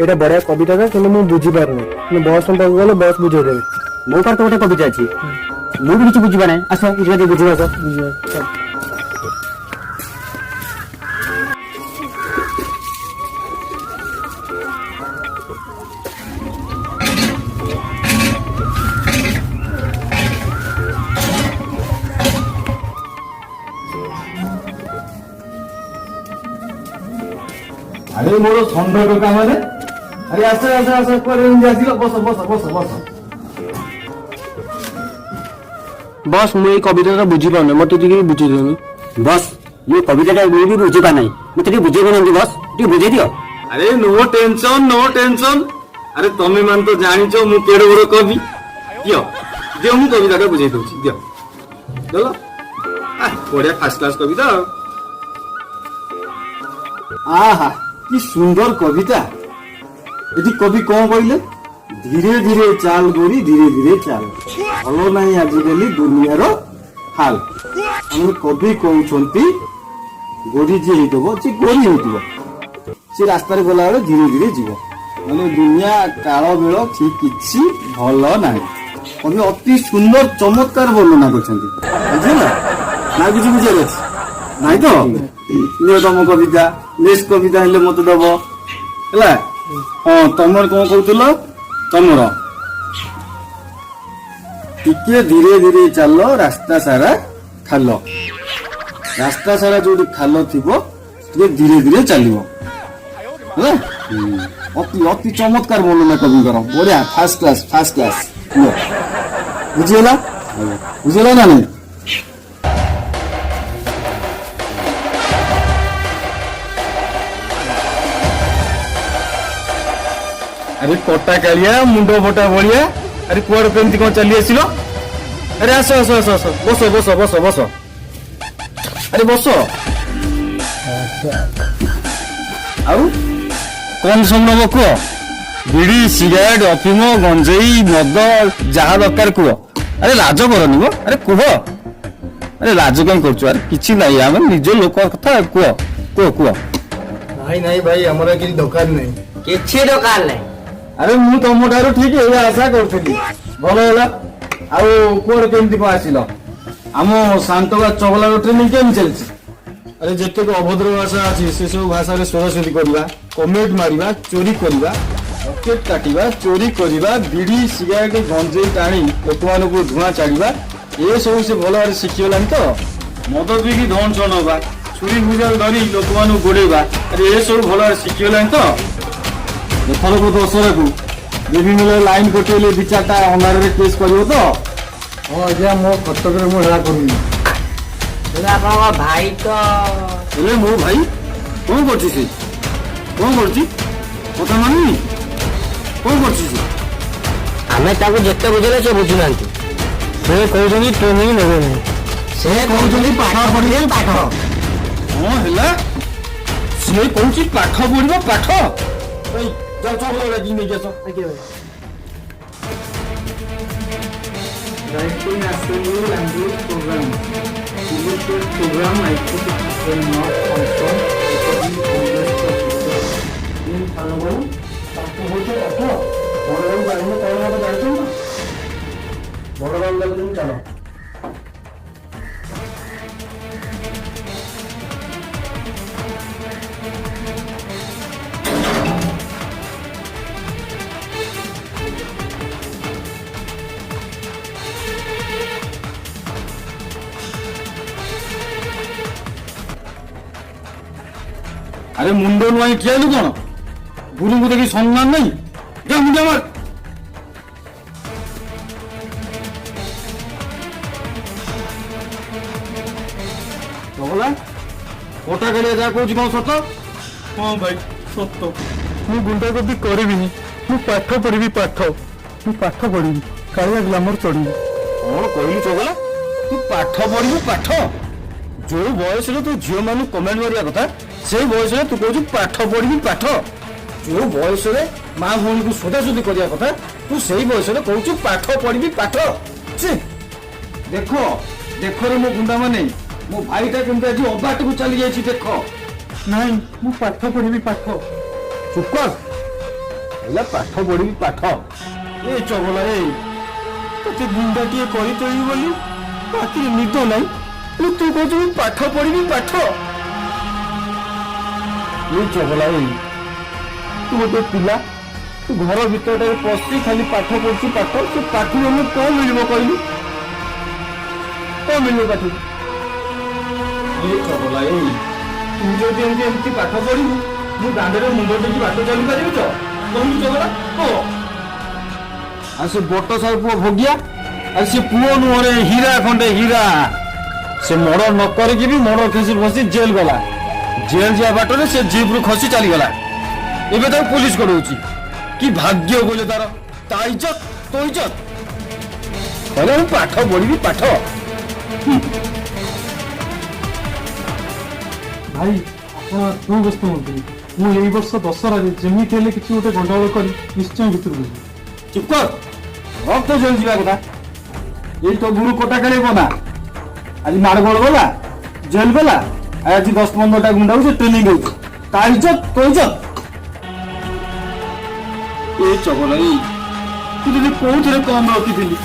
এটা বড়িয়া কবিতাটা কিন্তু ମୁଁ ବୁଝିପାରୁନି କିନ୍ତୁ ବସ୍ ପାଖକୁ ଗଲେ ବସ୍ ବୁଝେଇଦେବେ। ମୋ ପାଖରେ ତ ଗୋଟେ କବିତା ଅଛି, ମୁଁ ବି କିଛି ବୁଝିବା ନାହିଁ। ଆସ ବୁଝିବା ଟିକେ ବୁଝିବା ଆସ। আরে মোর ষণ্ড টোকা মানে আরে আস্তে আস্তে আস্তে করে আসিল বস বস বস বস ବସ୍ ମୁଁ ଏଇ କବିତାଟା ବୁଝିପାରୁନି ମତେ ଟିକେ ବୁଝେଇ ଦିଅନ୍ତୁ। ବସ୍ ମୁଁ କବିତାଟା ମୁଁ ବି ବୁଝିପାର ନାହିଁ, ମତେ ଟିକେ ବୁଝେଇ ଦେଉନାହାନ୍ତି ବସ୍, ଟିକେ ବୁଝେଇ ଦିଅ। আরে নো টেনশন আরে তুমি মানে তো জানিছ মু কেড়ে বড় কবি। দিও দিও মু কবিতাটা বুঝাই দউছি দিও চলো। বড়িয়া ফার্স্ট ক্লাস কবিতা। আহা কি সুন্দর কবিতা। এটি কবি কোন কইলে ধীরে ধীরে চাল গড়ি ধীরে ধীরে চাল ভালো নাই আজিকালি দুনিয়ার হাল। আমি কবি কହୁଛନ୍ତି গড়ি যে হইতব সে গড়ি হইতব, সে রাস্তায় গলা বেড়ে ধীরে ধীরে যাব, মানে দুনিয়া কাল বেଳ ঠিক কিছু ভাল নাই। কবি অতি সুন্দর চমৎকার বর্ণনা করছেন, বুঝল না কিছু বুঝে গেছে নাই তো? নিয়ে তম কবিতা নেক্সট কবিতা হলে মতো দব ହେଲା। ହଁ ତମର କଣ କହୁଥିଲ? ତମର ଟିକେ ଧୀରେ ଧୀରେ ଚାଲ ରାସ୍ତା ସାରା ଖାଲ, ରାସ୍ତା ସାରା ଯୋଉଠି ଖାଲ ଥିବ ଟିକେ ଧୀରେ ଧୀରେ ଚାଲିବ ହେଲା। ଅତି ଅତି ଚମତ୍କାର ବର୍ଣ୍ଣନା କବିଙ୍କର, ବଢିଆ ଫାର୍ଷ୍ଟ କ୍ଲାସ। ବୁଝିଗଲା ବୁଝିଗଲା ନା ନାଇଁ? আরে কটা কালিয়া মুন্ড ফটা ভলিয়া, আরে কুয়াড়ে কেমতি কোন চালি আসিল? আরে আসো আসো আসো আসো বসো বসো বসো বসো আরে বসো। ଆଉ କଣ ସବୁ ନବ କୁହ? ବିଡି ସିଗାରେଟ ଅଫିମ ଗଞ୍ଜେଇ ମଦ ଯାହା ଦରକାର କୁହ। ଆରେ ଲାଜ କରନି ମ, ଆରେ କୁହ। ଆରେ ଲାଜ କାହିଁ କରୁଛୁ? ଆରେ କିଛି ନାହିଁ, ଆମେ ନିଜ ଲୋକ କଥା କୁହ କୁହ କୁହ। ନାଇଁ ନାଇଁ ଭାଇ ଆମର କିଛି ଦରକାର ନାହିଁ। କିଛି ଦରକାର ନାହିଁ। ଆରେ ମୁଁ ତମ ଠାରୁ ଠିକ ଏଇଆ ଆଶା କରୁଥିଲି, ଭଲ ହେଲା। ଆଉ କୁଆଡେ କେମିତି କଣ ଆସିଲ? ଆମ ଶାନ୍ତକା ଚଗଲାର ଟ୍ରେନିଂ କେମିତି ଚାଲିଛି? ଆରେ ଯେତେକ ଅଭଦ୍ର ଭାଷା ଅଛି ସେ ସବୁ ଭାଷାରେ ସ୍ୱରସ୍ୱତୀ କରିବା, କମେଣ୍ଟ ମାରିବା, ଚୋରି କରିବା, ରକେଟ କାଟିବା, ଚୋରି କରିବା, ବିଡି ସିଗାରେଟ ଗଞ୍ଜେଇ ଟାଣି ଲୋକମାନଙ୍କୁ ଧୂଆଁ ଛାଡ଼ିବା, ଏସବୁ ସେ ଭଲ ଭାବରେ ଶିଖିଗଲାଣି ତ। ମଦ ପିଇକି ଧନ ଛଣ ହବା, ଛୁରୀ ଭୁଜାକୁ ଧରି ଲୋକମାନଙ୍କୁ ଗୋଡେଇବା, ଆରେ ଏସବୁ ଭଲ ଭାବରେ ଶିଖିଗଲାଣି ତ। ଏଥରକ ଦଶହରାକୁ ଦେବୀ ମେଳାରେ ଲାଇନ କଟେଇଲେ ଦି ଚାରିଟା ଅନ୍ଧାରରେ କେସ୍ କରିବ ତ? ହଁ ଆଜ୍ଞା ମୋ କର୍ତ୍ତବ୍ୟରେ ମୁଁ ହେଳା କରୁନି। ହେଲେ ଆପଣଙ୍କ ଭାଇ ତ ହେଲେ ମୋ ଭାଇ କଣ କରୁଛି? ସେ କଣ କରୁଛି? କଥା ମାନୁନି? କଣ କରୁଛି ସେ? ଆମେ ତାକୁ ଯେତେ ବୁଝେଇଲେ ସେ ବୁଝୁନାହାନ୍ତି। ସେ କହୁଛନ୍ତି ଟ୍ରେନିଂ ନେବେନି, ସେ କହୁଛନ୍ତି ପାଠ ପଢିବେ ପାଠ। କଣ ହେଲା? ସେ କହୁଛି ପାଠ ପଢିବ ପାଠ। ଏଇ ଯାଅ ଚକଲେଟ ନେଇକି ଆସ। Writing Assembly Language Program. Selected program microphone will not function according to Congress procedure. In Panama, ତାକୁ ହଉଛି ପାଠ। ବଡ଼ବାବୁ ଜାଣିଲେ କଣ ହବ ଜାଣିଛ ନା? ବଡ଼ବାବୁ ଲାଗୁଛନ୍ତି ଚାଲ। আরে মুন্ড নয় ঠিক আছে কোন গুরুଙ୍କୁ দেখি সম্মান নাই? যা মুন্ড আমার চগলা কোটা গেলে যা কହୁଛି କଣ ସତ? ହଁ ଭାଇ ସତ, ମୁଁ ଗୁଣ୍ଡାଗର୍ଦି କରିବିନି। ମୁଁ ପାଠ ପଢିବି ପାଠ, ମୁଁ ପାଠ ପଢିବି, କାଳିଆ ଗ୍ଲାମର ଚଢିବି। କଣ କହିଲୁ ଚଗଲା? ତୁ ପାଠ ପଢିବୁ ପାଠ? ଯୋଉ ବୟସରେ ତୁ ଝିଅ ମାନଙ୍କୁ କମେଣ୍ଟ ମାରିବା କଥା ସେଇ ବୟସରେ ତୁ କହୁଛୁ ପାଠ ପଢିବି ପାଠ। ଯୋଉ ବୟସରେ ମା ଭଉଣୀକୁ ସୋଦାସୋଦି କରିବା କଥା ତୁ ସେଇ ବୟସରେ କହୁଛୁ ପାଠ ପଢିବି ପାଠ। ଦେଖ ଦେଖରେ ମୋ ଗୁଣ୍ଡା ମାନେ, ମୋ ଭାଇଟା କେମିତି ଆଜି ଅବାଟକୁ ଚାଲି ଯାଇଛି ଦେଖ। ନାଇଁ ମୁଁ ପାଠ ପଢିବି ପାଠ। ଚୁପ କର, ହେଲା ପାଠ ପଢିବି ପାଠ। ଏ ଚଗଲା ତତେ ଗୁଣ୍ଡାଟିଏ କରି ତୋଳିବି ବୋଲି ରାତିରେ ନିଦ ନାହିଁ, ହେଲେ ତୁ କହୁଛୁ ମୁଁ ପାଠ ପଢିବି ପାଠ। ଏ ଚଗଲା ତୁ ଗୋଟେ ପିଲା, ତୁ ଘର ଭିତରଟାରେ ପଶି ଖାଲି ପାଠ ପଢୁଛୁ ପାଠ। ସେ ପାଠରୁ ଆମକୁ କଣ ମିଳିବ କହିଲୁ? କଣ ମିଳିବ ପାଠରୁ? ଏ ଚଗଲା ତୁ ଯଦି ଏମିତି ପାଠ ପଢିବୁ, ମୁଁ ଦାଣ୍ଡରେ ମୁଣ୍ଡ ଟେକି ବାଟ ଚାଲିପାରିବି ତ? କହିଲୁ ଚଗଲା କହ। ଆଉ ସେ ବଟ ସାହି ପୁଅ ଭୋଗିଆ, ଆଉ ସେ ପୁଅ ନୁହଁରେ ହୀରା ଖଣ୍ଡେ ହୀରା। ସେ ମର୍ଡର ନ କରିକି ବି ମର୍ଡର କେସରେ ଫସି ଜେଲ ଗଲା। ଜେଲ ଯିବା ବାଟରେ ସେ ଜିପ୍ରୁ ଖସି ଚାଲିଗଲା। ଏବେ ତାକୁ ପୁଲିସ କଢଉଛି। କି ଭାଗ୍ୟ କହିଲେ ତାର, ତା ଇଜ୍ଜତ ତୋ ଇଜ୍ଜତ। କହିଲେ ମୁଁ ପାଠ ପଢିବି ପାଠ। ଭାଇ ଆପଣ କେଉଁ ବ୍ୟସ୍ତ ହୁଅନ୍ତୁନି, ମୁଁ ଏଇ ବର୍ଷ ଦଶହରାରେ ଯେମିତି ହେଲେ କିଛି ଗୋଟେ ଗଣ୍ଡଗୋଳ କରି ନିଶ୍ଚୟ ଭିତରକୁ ଯିବି। ଚୁପ କର, ରକ୍ତ ଜେଲ ଯିବା କଥା। ଏଇ ତ ଗୁରୁ କୋଟା ଖେଳିବ ନା, ଆଜି ମାଡ଼ଗୋଳ ଗଲା, ଜେଲ ଗଲା, ଆଜି 10-15ଟା ଗୁଣ୍ଡାକୁ ସେ ଟ୍ରେନିଂ ଦଉଛି। ତା ଇଜ୍ଜତ ତୋ ଇଜ୍ଜତ। ଏ ଚଗଲା ତୁ ଯଦି କୋଉଥିରେ କମ ରଖିଥିଲି,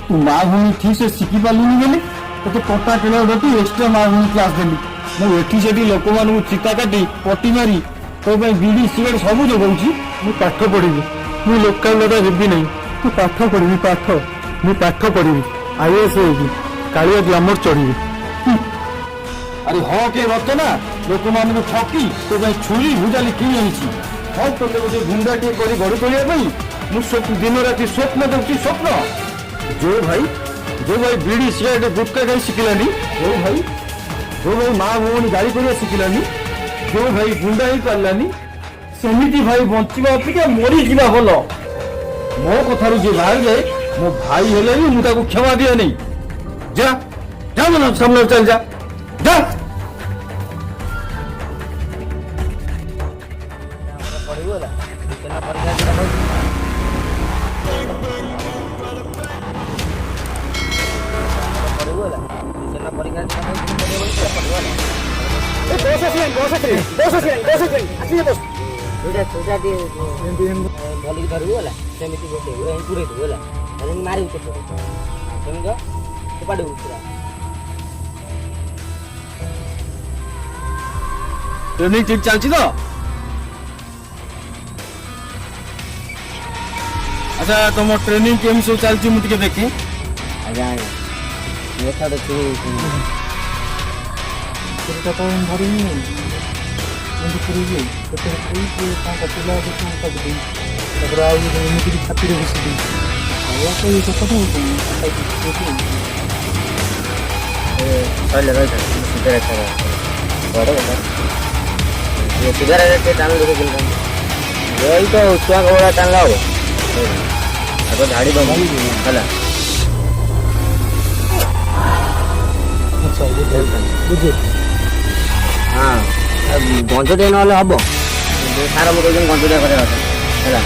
ତୁ ମା ଭଉଣୀ ଠିକ ସେ ଶିଖି ପାରିଲୁନି ବୋଲି ତତେ କଟା ଖେଳ ରଖି ଏକ୍ସଟ୍ରା ମା ଭଉଣୀ କ୍ଲାସ ଦେଲି। ମୁଁ ଏଠି ସେଠି ଲୋକମାନଙ୍କୁ ଚିତା କାଟି ପଟି ମାରି ତୋ ପାଇଁ ବିଡି ସିଗାରେଟ ସବୁ ଯୋଗାଉଛି। ମୁଁ ପାଠ ପଢିବି, ମୁଁ ଲୋକାଲ ଦାଦା ହେବି ନାହିଁ। ମୁଁ ପାଠ ପଢିବି ପାଠ, ମୁଁ ପାଠ ପଢିବି, IAS ହେବି, କାଳିଆ ଗ୍ଲାମର ଚଢିବି। ଆରେ ହଁ କେ ରତ ନା, ଲୋକମାନଙ୍କୁ ଠକି ତୋ ପାଇଁ ଛୁରୀ ଭୁଜାଲି କିଣି ଆଣିଛି। ହଁ ତୋତେ ଗୋଟେ ଗୁଣ୍ଡାଟିଏ କରି ଘର ତୋଳିବା ପାଇଁ ମୁଁ ଦିନ ରାତି ସ୍ୱପ୍ନ ଦେଖୁଛି ସ୍ୱପ୍ନ। ଯୋଉ ଭାଇ ବିଡି ସିଗାରେଟ ଗୁଟକା ଖାଇ ଶିଖିଲାନି, ଯୋଉ ଭାଇ ମା ଭଉଣୀ ଗାଳି କରିବା ଶିଖିଲାନି, ଯୋଉ ଭାଇ ଗୁଣ୍ଡା ହେଇ ପାରିଲାନି, ସେମିତି ଭାଇ ବଞ୍ଚିବା ଅପେକ୍ଷା ମରିଯିବା ଭଲ। ମୋ କଥାରୁ ଯିଏ ବାହାରି ଯାଏ, ମୋ ଭାଇ ହେଲେ ବି ମୁଁ ତାକୁ କ୍ଷମା ଦିଏ ନାହିଁ। ଯା ସାମନେ ଚାଲ ଯା। ଭଲିକି ଧରିବୁ ହେଲା, ସେମିତି ବସେଇବୁ, ପୁରେଇ ଦେବୁ ହେଲା, ମାରିବୁ କେତେ ସେମିତି ଫୋପାଡ଼ିବୁ ପୁରା। ଟ୍ରେନିଂ ଠିକ ଚାଲିଛି ତ? ଆଚ୍ଛା ତମ ଟ୍ରେନିଂ କେମିତି ସବୁ ଚାଲିଛି ମୁଁ ଟିକେ ଦେଖେ। ଆଜ୍ଞା ଆଜ୍ଞା ଦେଖା ଦେଖି ସେଇଟା ତ ଧରିନି, ଏମିତି ପୁରେଇବି କେତେ ପୁରେଇକି କ'ଣ ପିଲା ତାପରେ ଆଉ ଏମିତି ଛାତିରେ ବସିବି। ଏଇ କଥା ସିଗାରେଟ୍ ଟାଣିଲେ ଏଇ ତ ଛୁଆଙ୍କ ଭଳିଆ ଟାଣିଲା ହବ, ଆଗ ଝାଡ଼ି ଦେବୁ ହେଲା। ବୁଝେ ହଁ ଗଞ୍ଜ ଟିକେ ନହେଲେ ହବ, ସାର ମୁଁ କହୁଛନ୍ତି ଗଞ୍ଜ ଟିକେ କରିବା କଥା ହେଲା।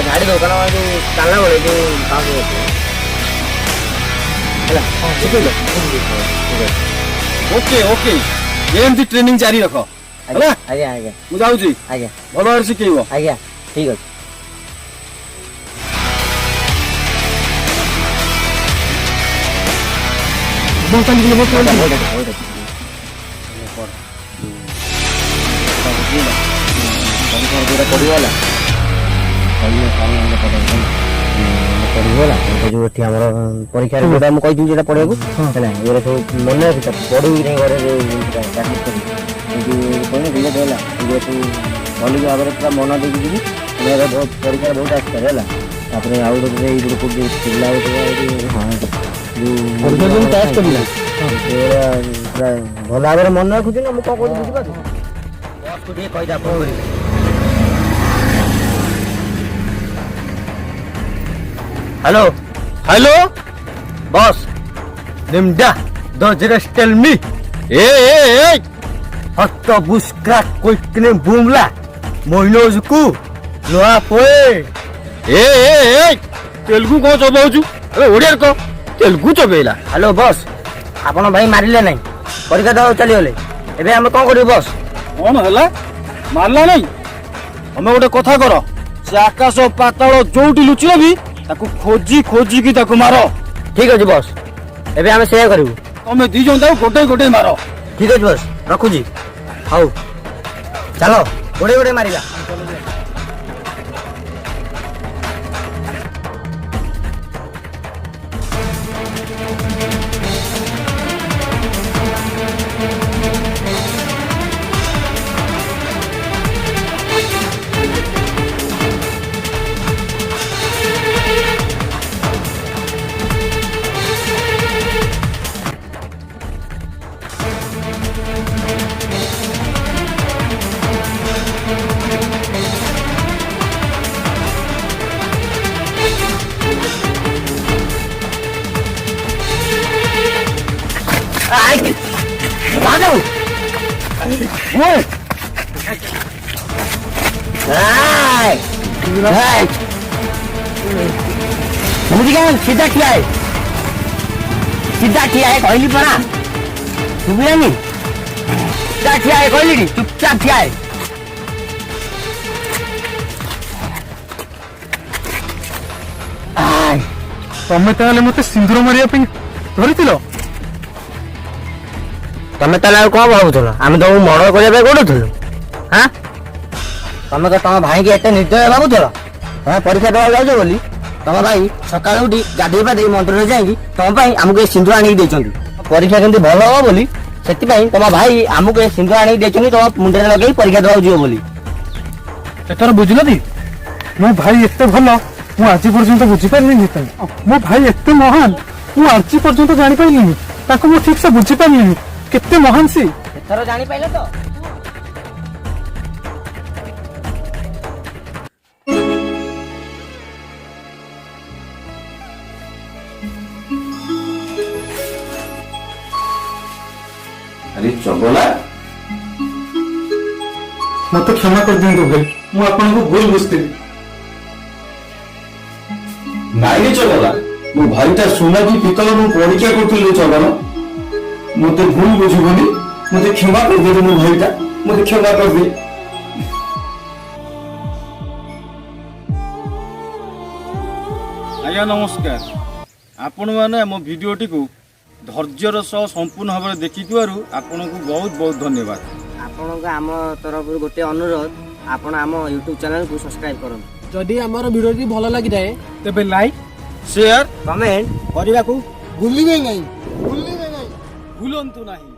ଝାଡ଼ି ଦେବୁ, କାରଣ ଯେଉଁ ଟାଣିଲା ବେଳେ ଯେଉଁ ପାଉଁଶ ହେଲା। ହଁ ବୁଝିଲ, ଓକେ ଓକେ, ଏମିତି ଟ୍ରେନିଂ ଜାରି ରଖ ହେଲା। ଆଜ୍ଞା ଆଜ୍ଞା ମୁଁ ଯାଉଛି, ଆଜ୍ଞା ଭଲ ଭାବରେ ଶିଖେଇବ। ଆଜ୍ଞା ଠିକ୍ ଅଛି। ପଡ଼ିଗଲା ଯୋଉ ଏଠି ଆମର ପରୀକ୍ଷାରେ ଯୋଉଟା ମୁଁ କହିଥିଲି ଯେଟା ପଢିବାକୁ ହେଲା, ଏଗୁରା ସବୁ ମନେ ରଖିଥା, ପଢିବି ନାହିଁ ଘରେ ହେଲା। ସବୁ ଭଲିକି ଭାବରେ ପୁରା ମନ ଦେଇକି ଯିବି। ପରୀକ୍ଷାରେ ବହୁତ ଆସିପାରେ ହେଲା। ତାପରେ ଆଉ ଗୋଟେ ଏଇ ଗୋଟେ ପିଲା ପୁରା ଭଲ ଭାବରେ ମନେ ରଖୁଛି ନା, ମୁଁ କଣ କରୁଛି ବୁଝିପାରୁଛୁ? ବସ୍କୁ ଟିକେ କହିଦା କଣ କରିବି। हेलो हेलो बॉस निम्डा दो जस्ट टेल मी ए हत्त बुस्क्रा कोइकने बुमला मोइनोजकू लोहा पोए ए तेलुगु को चबाउछु अरे ओडिया को तेलुगु चबेला। हेलो बॉस, आपण भाई मारिले नहीं, परीक्षा दो चलीगले, एबे हम कौन करियो बॉस? कौन हला मारला नहीं? हमें गोटे कथा कर, ସେ ଆକାଶ ପାତାଳ ଯୋଉଠି ଲୁଚିଲେ ବି ତାକୁ ଖୋଜି ଖୋଜିକି ତାକୁ ମାର। ଠିକ ଅଛି ବସ୍, ଏବେ ଆମେ ସେଇଆ କରିବୁ। ତମେ ଦି ଜଣ ତାକୁ ଗୋଟେ ଗୋଟେ ମାର। ଠିକ ଅଛି ବସ୍, ରଖୁଛି। ହଉ ଚାଲ ଗୋଟେ ଗୋଟେ ମାରିବା। सीधा ठिया है, सीधा ठिया है कहली परा सुबियानी। सीधा ठिया है कहली, चुपचाप ठिया है। ତମେ ତାହେଲେ ମତେ ସିନ୍ଦୁର ମାରିବା ପାଇଁ ଧରିଥିଲ? ତମେ ତାହେଲେ ଆଉ କଣ ଭାବୁଥିଲ? ଆମେ ତମକୁ ମର୍ଡର କରିବା ପାଇଁ ଗୋଡଉଥିଲୁ? ହଁ, ତମେ ତ ତମ ଭାଇକି ଏତେ ନିର୍ଦ୍ଦୟ ଭାବୁଥିଲ? ତମେ ପରୀକ୍ଷା ଦେବାକୁ ଯାଉଛ ବୋଲି ତମ ଭାଇ ସକାଳୁ ଉଠି ଗାଧେଇ ପାଧେଇ ମନ୍ଦିରରେ ଯାଇକି ତମ ପାଇଁ ଆମକୁ ଏ ସିନ୍ଦୁର ଆଣିକି ଦେଇଛନ୍ତି। ପରୀକ୍ଷା କେମିତି ଭଲ ହବ ବୋଲି ସେଥିପାଇଁ ତମ ଭାଇ ଆମକୁ ଏ ସିନ୍ଦୁର ଆଣିକି ଦେଇଛନ୍ତି ତମ ମୁଣ୍ଡରେ ଲଗେଇ ପରୀକ୍ଷା ଦେବାକୁ ଯିବ ବୋଲି। ଏଥର ବୁଝିଲନି ମୋ ଭାଇ ଏତେ ଭଲ ମୁଁ ଆଜି ପର୍ଯ୍ୟନ୍ତ ବୁଝିପାରିଲିନି। ମୋ ଭାଇ ଏତେ ମହାନ ମୁଁ ଆଜି ପର୍ଯ୍ୟନ୍ତ ଜାଣିପାରିଲିନି। ତାକୁ ମୁଁ ଠିକ ସେ ବୁଝିପାରିଲିନି କେତେ ମହାନ ସେ। ଏଥର ଜାଣିପାରିଲେ ତ? ଆରେ ଚଗଲା, ମତେ କ୍ଷମା କରିଦିଅନ୍ତୁ ଭାଇ, ମୁଁ ଆପଣଙ୍କୁ ଭୁଲ ବୁଝିଥିଲି। ନାଇଁ ରେ ଚଗଲା, ମୋ ଭାଇଟା ସୁନା କି ପିତ୍ତଳ ମୁଁ ପରୀକ୍ଷା କରୁଥିଲି ଚଗଲା। ମତେ ଭୁଲ ବୁଝିବନି, ମତେ କ୍ଷମା କରିଦେ ମୋ ଭାଇଟା, ମତେ କ୍ଷମା କରିଦେ। ଆଜ୍ଞା ନମସ୍କାର। ଆପଣମାନେ ଆମ ଭିଡ଼ିଓଟିକୁ ଧୈର୍ଯ୍ୟର ସହ ସମ୍ପୂର୍ଣ୍ଣ ଭାବରେ ଦେଖିଥିବାରୁ ଆପଣଙ୍କୁ ବହୁତ ବହୁତ ଧନ୍ୟବାଦ। ଆପଣଙ୍କୁ ଆମ ତରଫରୁ ଗୋଟେ ଅନୁରୋଧ, ଆପଣ ଆମ ୟୁଟ୍ୟୁବ ଚ୍ୟାନେଲକୁ ସବସ୍କ୍ରାଇବ କରନ୍ତୁ। ଯଦି ଆମର ଭିଡ଼ିଓଟି ଭଲ ଲାଗିଥାଏ ତେବେ ଲାଇକ୍ ସେୟାର କମେଣ୍ଟ କରିବାକୁ ଭୁଲିବେ ନାହିଁ। ଭୁଲନ୍ତୁ ନାହିଁ।